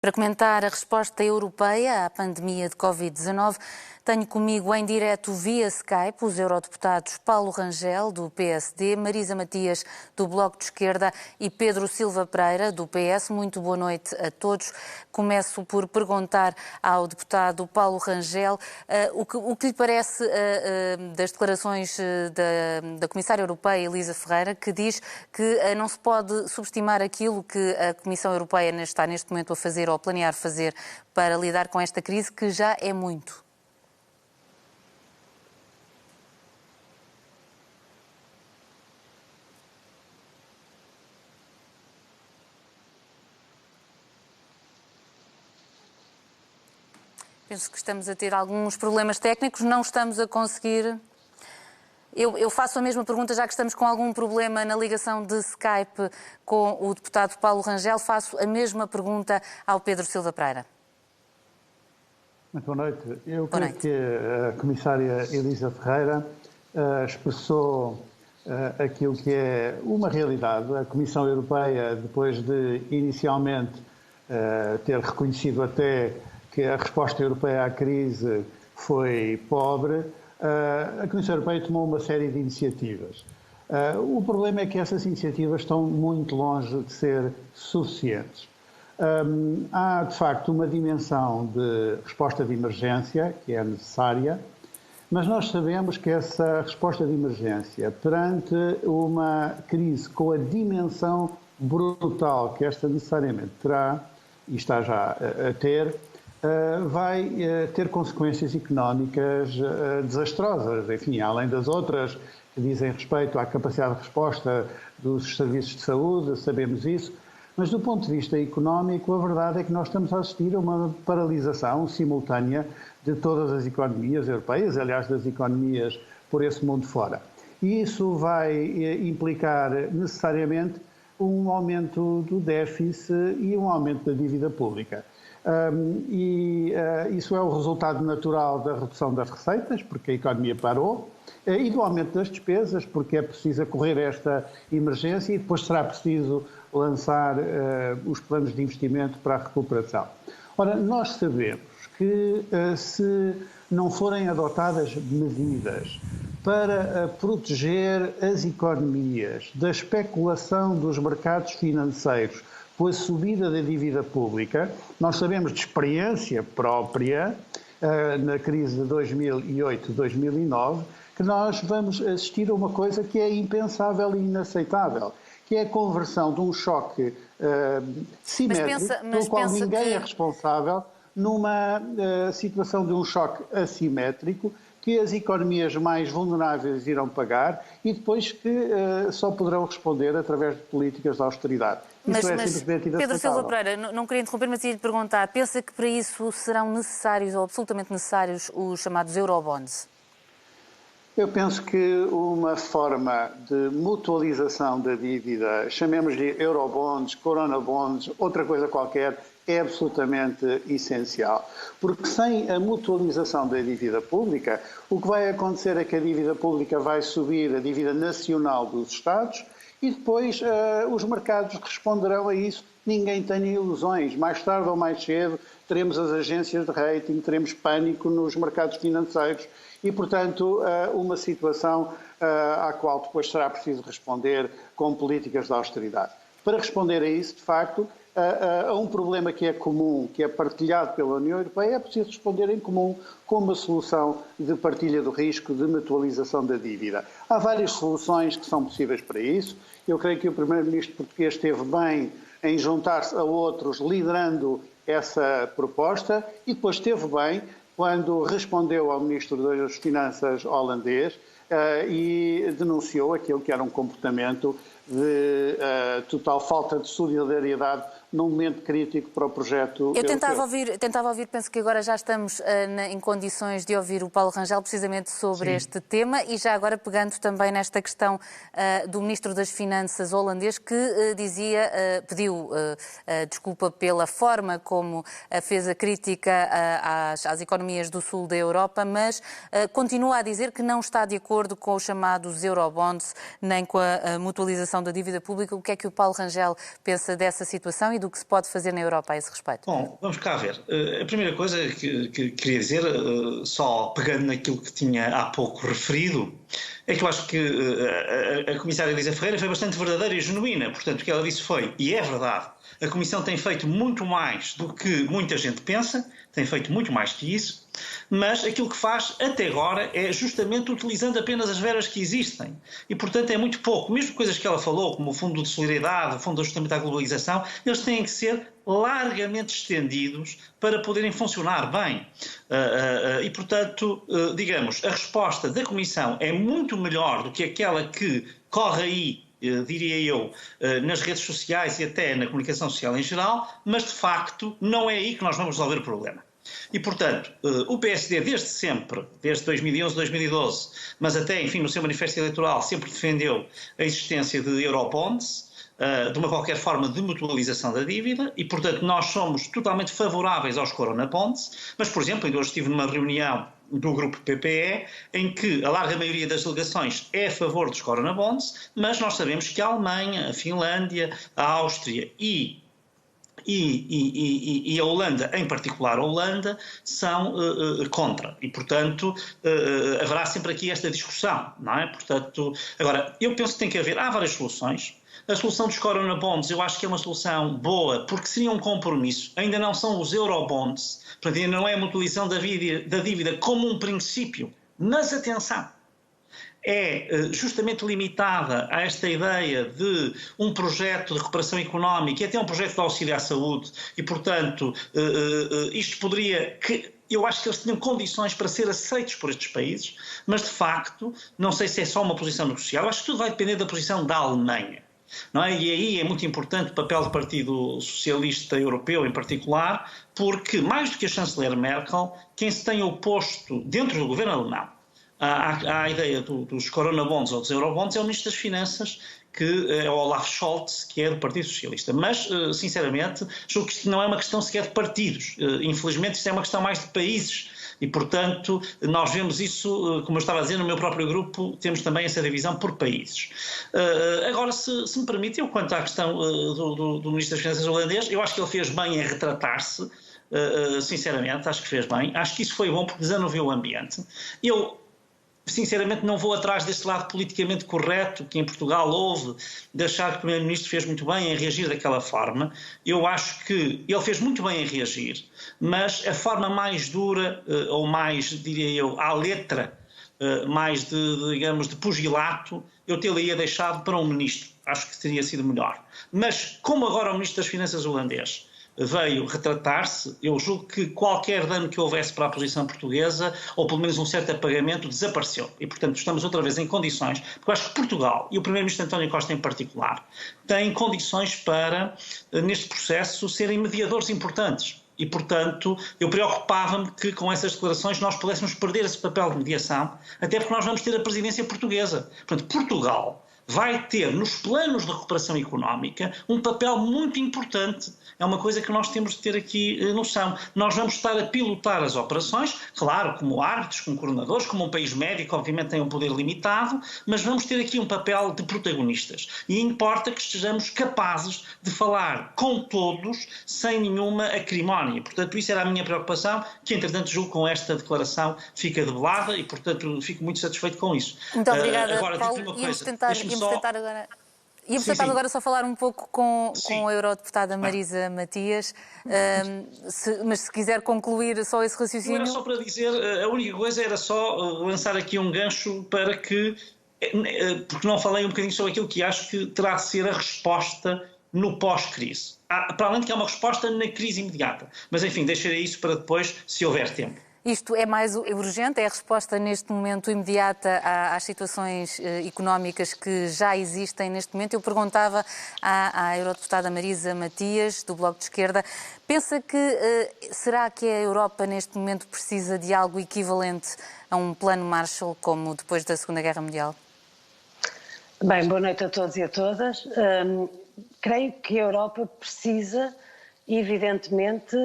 Para comentar a resposta europeia à pandemia de Covid-19, tenho comigo em direto via Skype os eurodeputados Paulo Rangel, do PSD, Marisa Matias, do Bloco de Esquerda e Pedro Silva Pereira, do PS. Muito boa noite a todos. Começo por perguntar ao deputado Paulo Rangel o que lhe parece das declarações da Comissária Europeia, Elisa Ferreira, que diz que não se pode subestimar aquilo que a Comissão Europeia está neste momento a fazer ou a planear fazer para lidar com esta crise, que já é muito. Penso que estamos a ter alguns problemas técnicos, não estamos a conseguir. Eu faço a mesma pergunta, já que estamos com algum problema na ligação de Skype com o deputado Paulo Rangel, faço a mesma pergunta ao Pedro Silva Pereira. Muito boa noite. Eu creio que a comissária Elisa Ferreira expressou aquilo que é uma realidade. A Comissão Europeia, depois de inicialmente ter reconhecido até que a resposta europeia à crise foi pobre, a Comissão Europeia tomou uma série de iniciativas. O problema é que essas iniciativas estão muito longe de ser suficientes. Há, de facto, uma dimensão de resposta de emergência que é necessária, mas nós sabemos que essa resposta de emergência, perante uma crise com a dimensão brutal que esta necessariamente terá, e está já a ter, vai ter consequências económicas desastrosas, enfim, além das outras que dizem respeito à capacidade de resposta dos serviços de saúde, sabemos isso, mas do ponto de vista económico, a verdade é que nós estamos a assistir a uma paralisação simultânea de todas as economias europeias, aliás, das economias por esse mundo fora. E isso vai implicar necessariamente um aumento do déficit e um aumento da dívida pública. Isso é o resultado natural da redução das receitas, porque a economia parou, e do aumento das despesas, porque é preciso correr esta emergência e depois será preciso lançar os planos de investimento para a recuperação. Ora, nós sabemos que se não forem adotadas medidas para proteger as economias da especulação dos mercados financeiros com a subida da dívida pública, nós sabemos de experiência própria, na crise de 2008-2009, que nós vamos assistir a uma coisa que é impensável e inaceitável, que é a conversão de um choque simétrico, pelo qual ninguém é responsável, numa situação de um choque assimétrico, que as economias mais vulneráveis irão pagar e depois que só poderão responder através de políticas de austeridade. Mas Pedro Silva Pereira, não queria interromper, mas ia-lhe perguntar, pensa que para isso serão necessários ou absolutamente necessários os chamados eurobonds? Eu penso que uma forma de mutualização da dívida, chamemos-lhe eurobonds, coronabonds, outra coisa qualquer, é absolutamente essencial. Porque sem a mutualização da dívida pública, o que vai acontecer é que a dívida pública vai subir, a dívida nacional dos Estados, e depois os mercados responderão a isso. Ninguém tem ilusões. Mais tarde ou mais cedo teremos as agências de rating, teremos pânico nos mercados financeiros e, portanto, uma situação à qual depois será preciso responder com políticas de austeridade. Para responder a isso, de facto, a um problema que é comum, que é partilhado pela União Europeia, é preciso responder em comum com uma solução de partilha do risco, de mutualização da dívida. Há várias soluções que são possíveis para isso. Eu creio que o Primeiro-Ministro português esteve bem em juntar-se a outros, liderando essa proposta, e depois esteve bem quando respondeu ao Ministro das Finanças holandês e denunciou aquilo que era um comportamento de total falta de solidariedade num momento crítico para o projeto Eu tentava ouvir, penso que agora já estamos em condições de ouvir o Paulo Rangel precisamente sobre este tema e já agora pegando também nesta questão do Ministro das Finanças holandês que pediu desculpa pela forma como fez a crítica às economias do sul da Europa, mas continua a dizer que não está de acordo acordo com os chamados Eurobonds, nem com a mutualização da dívida pública. O que é que o Paulo Rangel pensa dessa situação e do que se pode fazer na Europa a esse respeito? Bom, vamos cá ver. A primeira coisa que queria dizer, só pegando naquilo que tinha há pouco referido, é que eu acho que a comissária Elisa Ferreira foi bastante verdadeira e genuína. Portanto, o que ela disse foi, e é verdade, a Comissão tem feito muito mais do que muita gente pensa, tem feito muito mais que isso, mas aquilo que faz até agora é justamente utilizando apenas as verbas que existem. E, portanto, é muito pouco. Mesmo coisas que ela falou, como o Fundo de Solidariedade, o Fundo de Ajustamento à Globalização, eles têm que ser largamente estendidos para poderem funcionar bem. E, portanto, digamos, a resposta da Comissão é muito melhor do que aquela que corre aí, diria eu, nas redes sociais e até na comunicação social em geral, mas, de facto, não é aí que nós vamos resolver o problema. E, portanto, o PSD desde sempre, desde 2011, 2012, mas até, enfim, no seu manifesto eleitoral, sempre defendeu a existência de Eurobonds, de uma qualquer forma de mutualização da dívida, e, portanto, nós somos totalmente favoráveis aos Corona-Bonds, mas, por exemplo, ainda hoje estive numa reunião do grupo PPE, em que a larga maioria das delegações é a favor dos Corona-Bonds, mas nós sabemos que a Alemanha, a Finlândia, a Áustria e a Holanda, em particular a Holanda, são contra. E, portanto, haverá sempre aqui esta discussão, não é? Portanto, agora, eu penso que há várias soluções. A solução dos Corona Bonds eu acho que é uma solução boa, porque seria um compromisso. Ainda não são os Eurobonds, portanto, ainda não é a mutualização da dívida como um princípio. Mas, atenção, é justamente limitada a esta ideia de um projeto de recuperação económica e até um projeto de auxílio à saúde e, portanto, isto poderia... Eu acho que eles tinham condições para ser aceitos por estes países, mas, de facto, não sei se é só uma posição negocial, acho que tudo vai depender da posição da Alemanha. Não é? E aí é muito importante o papel do Partido Socialista Europeu, em particular, porque, mais do que a chanceler Merkel, quem se tem oposto dentro do governo alemão à ideia dos Corona-Bonds ou dos Eurobonds é o Ministro das Finanças, que é o Olaf Scholz, que é do Partido Socialista. Mas, sinceramente, julgo que isto não é uma questão sequer de partidos. Infelizmente, isto é uma questão mais de países. E, portanto, nós vemos isso, como eu estava a dizer, no meu próprio grupo, temos também essa divisão por países. Agora, se me permite, eu quanto à questão do Ministro das Finanças holandês, eu acho que ele fez bem em retratar-se, sinceramente, acho que fez bem. Acho que isso foi bom porque desanuviou o ambiente. Eu, sinceramente, não vou atrás desse lado politicamente correto que em Portugal houve, de achar que o Primeiro-Ministro fez muito bem em reagir daquela forma. Eu acho que ele fez muito bem em reagir, mas a forma mais dura, ou mais, diria eu, à letra, mais digamos, de pugilato, eu tê-lo-ia deixado para um Ministro. Acho que teria sido melhor. Mas, como agora o Ministro das Finanças holandês veio retratar-se, eu julgo que qualquer dano que houvesse para a posição portuguesa, ou pelo menos um certo apagamento, desapareceu. E, portanto, estamos outra vez em condições, porque eu acho que Portugal, e o Primeiro-Ministro António Costa em particular, têm condições para, neste processo, serem mediadores importantes. E, portanto, eu preocupava-me que com essas declarações nós pudéssemos perder esse papel de mediação, até porque nós vamos ter a presidência portuguesa. Portanto, Portugal vai ter, nos planos de recuperação económica, um papel muito importante. É uma coisa que nós temos de ter aqui noção. Nós vamos estar a pilotar as operações, claro, como árbitros, como coordenadores, como um país médico, obviamente tem um poder limitado, mas vamos ter aqui um papel de protagonistas. E importa que estejamos capazes de falar com todos, sem nenhuma acrimónia. Portanto, isso era a minha preocupação, que entretanto julgo com esta declaração fica debelada e, portanto, fico muito satisfeito com isso. Muito obrigada, agora, Paulo. Íamos tentar agora só falar um pouco com a eurodeputada Marisa Matias, mas se quiser concluir só esse raciocínio... Não era só para dizer, a única coisa era só lançar aqui um gancho para que, porque não falei um bocadinho sobre aquilo que acho que terá de ser a resposta no pós-crise. Para além de que é uma resposta na crise imediata. Mas enfim, deixarei isso para depois, se houver tempo. Isto é mais urgente, é a resposta neste momento imediata às situações económicas que já existem neste momento. Eu perguntava à eurodeputada Marisa Matias, do Bloco de Esquerda, pensa que será que a Europa neste momento precisa de algo equivalente a um plano Marshall como depois da Segunda Guerra Mundial? Bem, boa noite a todos e a todas. Creio que a Europa precisa, evidentemente,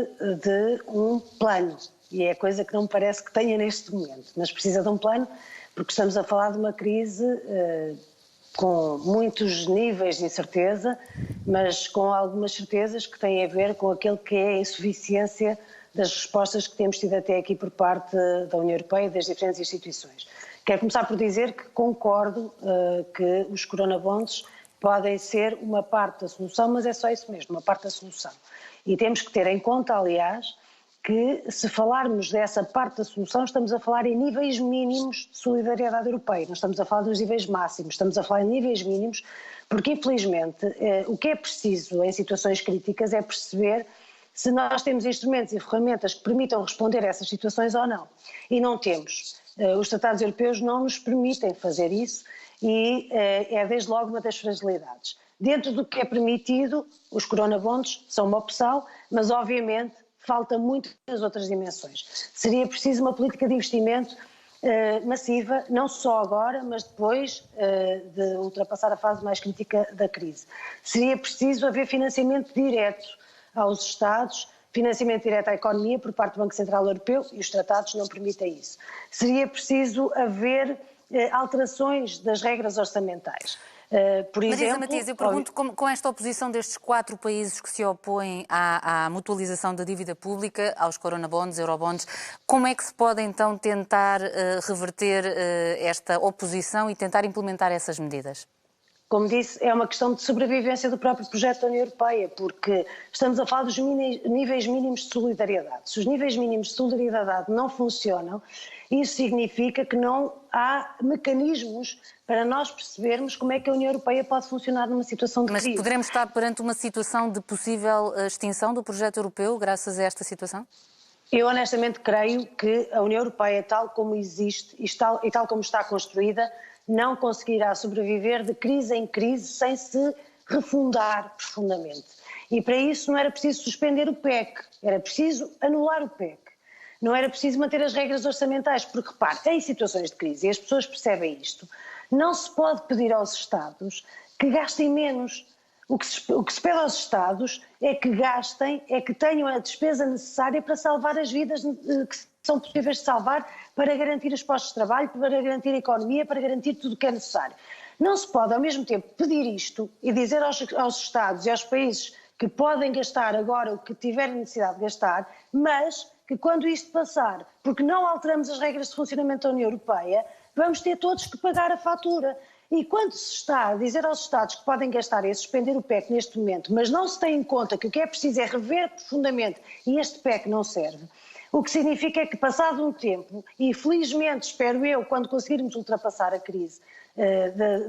de um plano. E é a coisa que não me parece que tenha neste momento. Mas precisa de um plano porque estamos a falar de uma crise com muitos níveis de incerteza, mas com algumas certezas que têm a ver com aquilo que é a insuficiência das respostas que temos tido até aqui por parte da União Europeia e das diferentes instituições. Quero começar por dizer que concordo que os coronabonds podem ser uma parte da solução, mas é só isso mesmo, uma parte da solução. E temos que ter em conta, aliás, que se falarmos dessa parte da solução, estamos a falar em níveis mínimos de solidariedade europeia, não estamos a falar dos níveis máximos, estamos a falar em níveis mínimos, porque infelizmente o que é preciso em situações críticas é perceber se nós temos instrumentos e ferramentas que permitam responder a essas situações ou não. E não temos. Os tratados europeus não nos permitem fazer isso e é desde logo uma das fragilidades. Dentro do que é permitido, os coronabonds são uma opção, mas obviamente falta muitas outras dimensões. Seria preciso uma política de investimento massiva, não só agora, mas depois de ultrapassar a fase mais crítica da crise. Seria preciso haver financiamento direto aos Estados, financiamento direto à economia por parte do Banco Central Europeu, e os tratados não permitem isso. Seria preciso haver alterações das regras orçamentais. Por exemplo, Marisa Matias, eu pergunto com esta oposição destes 4 países que se opõem à mutualização da dívida pública, aos coronabonds, eurobonds, como é que se pode então tentar reverter esta oposição e tentar implementar essas medidas? Como disse, é uma questão de sobrevivência do próprio projeto da União Europeia, porque estamos a falar dos níveis mínimos de solidariedade. Se os níveis mínimos de solidariedade não funcionam, isso significa que não há mecanismos para nós percebermos como é que a União Europeia pode funcionar numa situação de crise. Mas poderemos estar perante uma situação de possível extinção do projeto europeu graças a esta situação? Eu honestamente creio que a União Europeia, tal como existe e tal como está construída, não conseguirá sobreviver de crise em crise sem se refundar profundamente. E para isso não era preciso suspender o PEC, era preciso anular o PEC. Não era preciso manter as regras orçamentais, porque repare, em situações de crise, e as pessoas percebem isto, não se pode pedir aos Estados que gastem menos. O que se pede aos Estados é que gastem, é que tenham a despesa necessária para salvar as vidas que são possíveis de salvar, para garantir os postos de trabalho, para garantir a economia, para garantir tudo o que é necessário. Não se pode, ao mesmo tempo, pedir isto e dizer aos Estados e aos países que podem gastar agora o que tiverem necessidade de gastar, mas que quando isto passar, porque não alteramos as regras de funcionamento da União Europeia, vamos ter todos que pagar a fatura. E quando se está a dizer aos Estados que podem gastar e suspender o PEC neste momento, mas não se tem em conta que o que é preciso é rever profundamente e este PEC não serve, o que significa é que, passado um tempo, e felizmente, espero eu, quando conseguirmos ultrapassar a crise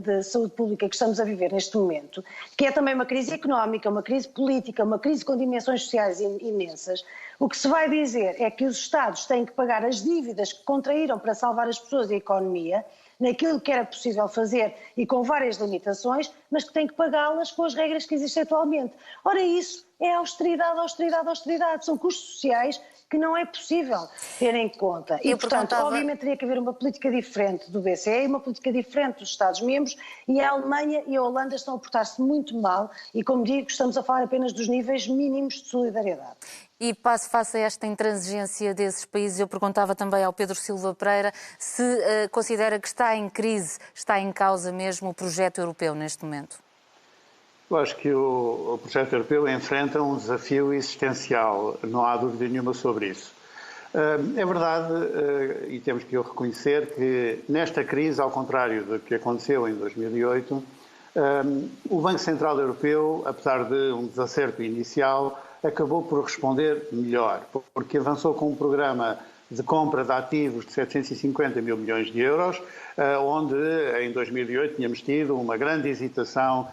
de saúde pública que estamos a viver neste momento, que é também uma crise económica, uma crise política, uma crise com dimensões sociais imensas, o que se vai dizer é que os Estados têm que pagar as dívidas que contraíram para salvar as pessoas e a economia, naquilo que era possível fazer e com várias limitações, mas que têm que pagá-las com as regras que existem atualmente. Ora, isso é austeridade, austeridade, austeridade. São custos sociais que não é possível ter em conta. E, portanto, obviamente teria que haver uma política diferente do BCE e uma política diferente dos Estados-membros, e a Alemanha e a Holanda estão a portar-se muito mal e, como digo, estamos a falar apenas dos níveis mínimos de solidariedade. E face a esta intransigência desses países, eu perguntava também ao Pedro Silva Pereira se considera que está em crise, está em causa mesmo o projeto europeu neste momento. Eu acho que o projeto europeu enfrenta um desafio existencial, não há dúvida nenhuma sobre isso. É verdade, e temos que o reconhecer, que nesta crise, ao contrário do que aconteceu em 2008, o Banco Central Europeu, apesar de um desacerto inicial, acabou por responder melhor, porque avançou com um programa de compra de ativos de 750 mil milhões de euros, onde em 2008 tínhamos tido uma grande hesitação,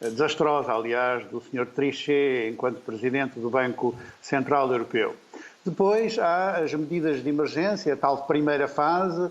desastrosa, aliás, do Sr. Trichet, enquanto Presidente do Banco Central Europeu. Depois há as medidas de emergência, a tal primeira fase,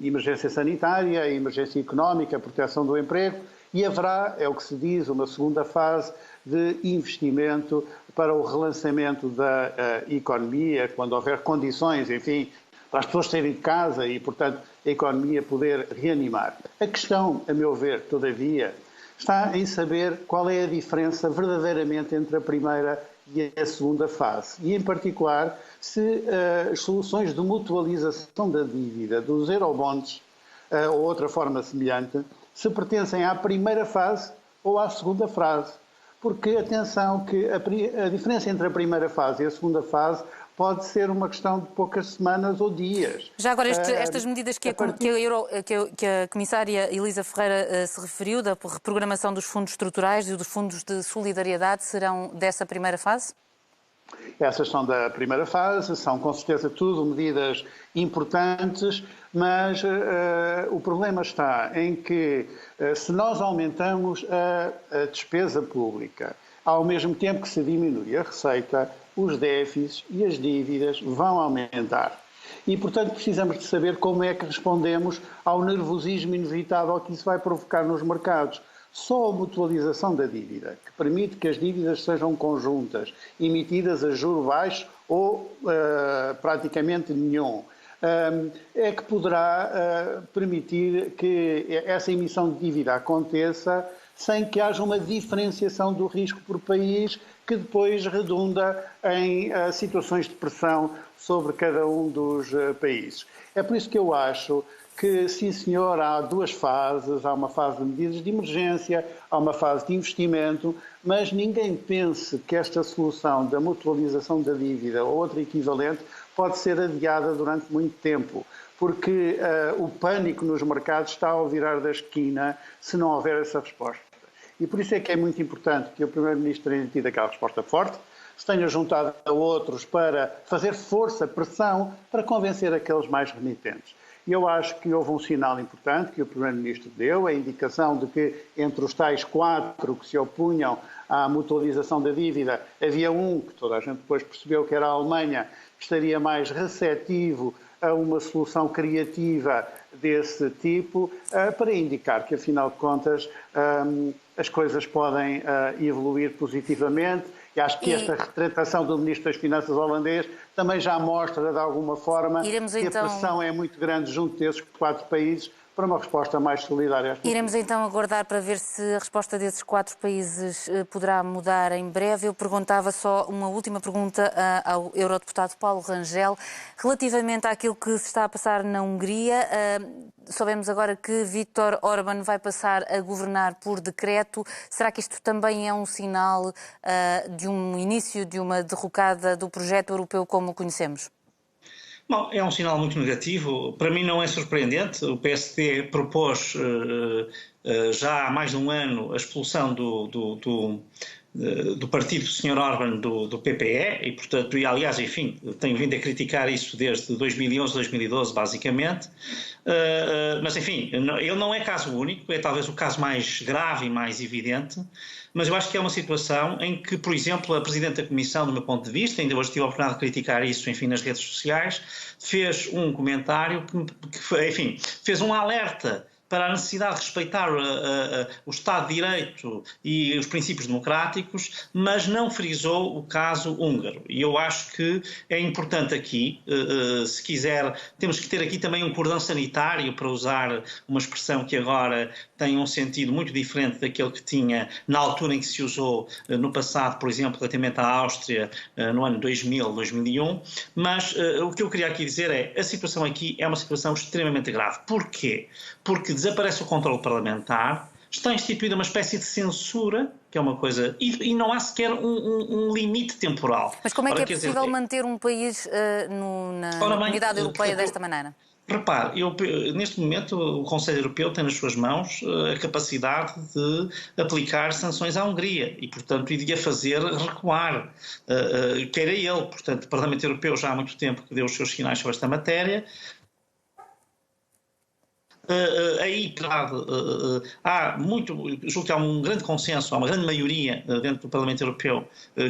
emergência sanitária, emergência económica, proteção do emprego, e haverá, é o que se diz, uma segunda fase de investimento para o relançamento da economia, quando houver condições, enfim, para as pessoas saírem de casa e, portanto, a economia poder reanimar. A questão, a meu ver, todavia, está em saber qual é a diferença verdadeiramente entre a primeira e a segunda fase. E, em particular, se as soluções de mutualização da dívida dos eurobonds ou outra forma semelhante, se pertencem à primeira fase ou à segunda fase. Porque, atenção, que a diferença entre a primeira fase e a segunda fase pode ser uma questão de poucas semanas ou dias. Já agora, estas medidas que a comissária Elisa Ferreira se referiu, da reprogramação dos fundos estruturais e dos fundos de solidariedade, serão dessa primeira fase? Essas são da primeira fase, são com certeza tudo medidas importantes, mas o problema está em que se nós aumentamos a despesa pública, ao mesmo tempo que se diminui a receita, os déficits e as dívidas vão aumentar. E, portanto, precisamos de saber como é que respondemos ao nervosismo inevitável que isso vai provocar nos mercados. Só a mutualização da dívida, que permite que as dívidas sejam conjuntas, emitidas a juro baixo ou praticamente nenhum, é que poderá permitir que essa emissão de dívida aconteça sem que haja uma diferenciação do risco por país, que depois redunda em situações de pressão sobre cada um dos países. É por isso que eu acho que, sim senhor, há duas fases, há uma fase de medidas de emergência, há uma fase de investimento, mas ninguém pense que esta solução da mutualização da dívida ou outra equivalente pode ser adiada durante muito tempo, porque o pânico nos mercados está ao virar da esquina se não houver essa resposta. E por isso é que é muito importante que o Primeiro-Ministro tenha tido aquela resposta forte, se tenha juntado a outros para fazer força, pressão, para convencer aqueles mais remitentes. E eu acho que houve um sinal importante que o Primeiro-Ministro deu, a indicação de que entre os tais 4 que se opunham à mutualização da dívida, havia um, que toda a gente depois percebeu que era a Alemanha, que estaria mais receptivo a uma solução criativa desse tipo, para indicar que, afinal de contas, as coisas podem evoluir positivamente. E acho que esta retratação do Ministro das Finanças holandês também já mostra, de alguma forma, que a pressão é muito grande junto desses 4 países para uma resposta mais solidária. Iremos então aguardar para ver se a resposta desses 4 países poderá mudar em breve. Eu perguntava só uma última pergunta ao eurodeputado Paulo Rangel, relativamente àquilo que se está a passar na Hungria. Soubemos agora que Viktor Orbán vai passar a governar por decreto. Será que isto também é um sinal de um início de uma derrocada do projeto europeu como o conhecemos? Bom, é um sinal muito negativo. Para mim não é surpreendente. O PSD propôs já há mais de um ano a expulsão do partido do Sr. Orbán do PPE e, portanto, aliás, enfim, tenho vindo a criticar isso desde 2011, 2012, basicamente. Mas, enfim, ele não é caso único, é talvez o caso mais grave e mais evidente, mas eu acho que é uma situação em que, por exemplo, a Presidente da Comissão, do meu ponto de vista, ainda hoje tive a oportunidade de criticar isso, enfim, nas redes sociais, fez um comentário que enfim, fez um alerta para a necessidade de respeitar o Estado de Direito e os princípios democráticos, mas não frisou o caso húngaro. E eu acho que é importante aqui, se quiser, temos que ter aqui também um cordão sanitário, para usar uma expressão que agora tem um sentido muito diferente daquele que tinha na altura em que se usou no passado, por exemplo, relativamente à Áustria, no ano 2000, 2001. Mas o que eu queria aqui dizer é, a situação aqui é uma situação extremamente grave. Porquê? Porque desaparece o controle parlamentar, está instituída uma espécie de censura, que é uma coisa, e não há sequer um limite temporal. Mas como é que é possível manter um país na unidade europeia desta maneira? Repare, neste momento o Conselho Europeu tem nas suas mãos a capacidade de aplicar sanções à Hungria e, portanto, e de a fazer recuar, queira ele. Portanto, o Parlamento Europeu já há muito tempo que deu os seus sinais sobre esta matéria. Aí julgo que há um grande consenso, há uma grande maioria dentro do Parlamento Europeu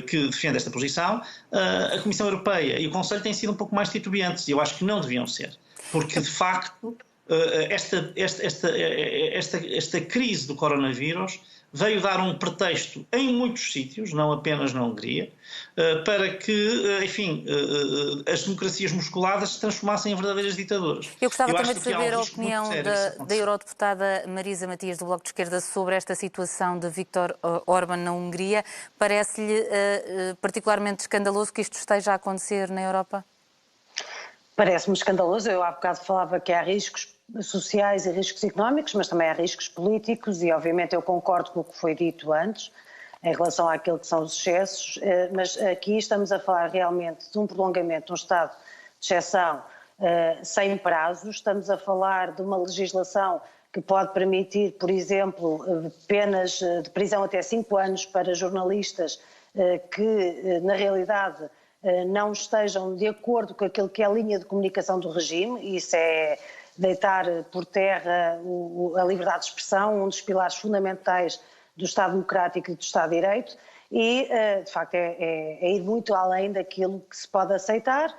que defende esta posição. A Comissão Europeia e o Conselho têm sido um pouco mais titubeantes e eu acho que não deviam ser, porque de facto esta crise do coronavírus veio dar um pretexto em muitos sítios, não apenas na Hungria, para que, enfim, as democracias musculadas se transformassem em verdadeiras ditaduras. Eu gostava também de que há saber a risco muito opinião sério disso da acontecer. eurodeputada Marisa Matias, do Bloco de Esquerda, sobre esta situação de Viktor Orbán na Hungria. Parece-lhe particularmente escandaloso que isto esteja a acontecer na Europa? Parece-me escandaloso. Eu há bocado falava que há riscos sociais e riscos económicos, mas também há riscos políticos e, obviamente, eu concordo com o que foi dito antes em relação àquilo que são os excessos, mas aqui estamos a falar realmente de um prolongamento de um estado de exceção sem prazos, estamos a falar de uma legislação que pode permitir, por exemplo, penas de prisão até 5 anos para jornalistas que, na realidade, não estejam de acordo com aquilo que é a linha de comunicação do regime. Isso é deitar por terra a liberdade de expressão, um dos pilares fundamentais do Estado Democrático e do Estado de Direito, e, de facto, é ir muito além daquilo que se pode aceitar.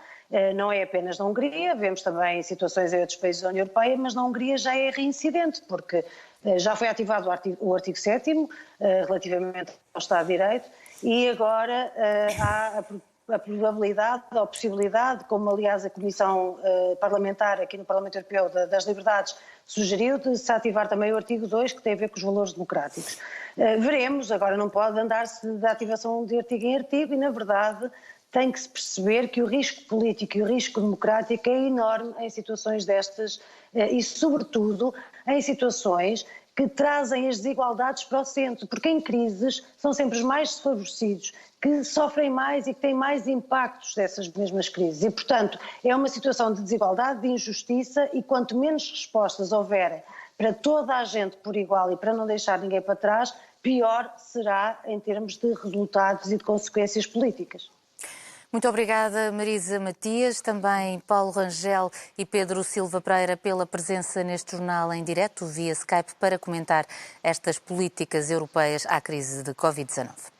Não é apenas na Hungria, vemos também situações em outros países da União Europeia, mas na Hungria já é reincidente, porque já foi ativado o artigo 7º relativamente ao Estado de Direito, e agora há a probabilidade ou a possibilidade, como aliás a Comissão Parlamentar aqui no Parlamento Europeu das Liberdades sugeriu, de se ativar também o artigo 2, que tem a ver com os valores democráticos. Veremos, agora não pode andar-se da ativação de artigo em artigo e, na verdade, tem que se perceber que o risco político e o risco democrático é enorme em situações destas e, sobretudo, em situações que trazem as desigualdades para o centro, porque em crises são sempre os mais desfavorecidos que sofrem mais e que têm mais impactos dessas mesmas crises. E, portanto, é uma situação de desigualdade, de injustiça, e quanto menos respostas houverem para toda a gente por igual e para não deixar ninguém para trás, pior será em termos de resultados e de consequências políticas. Muito obrigada, Marisa Matias, também Paulo Rangel e Pedro Silva Pereira pela presença neste jornal em direto via Skype para comentar estas políticas europeias à crise de Covid-19.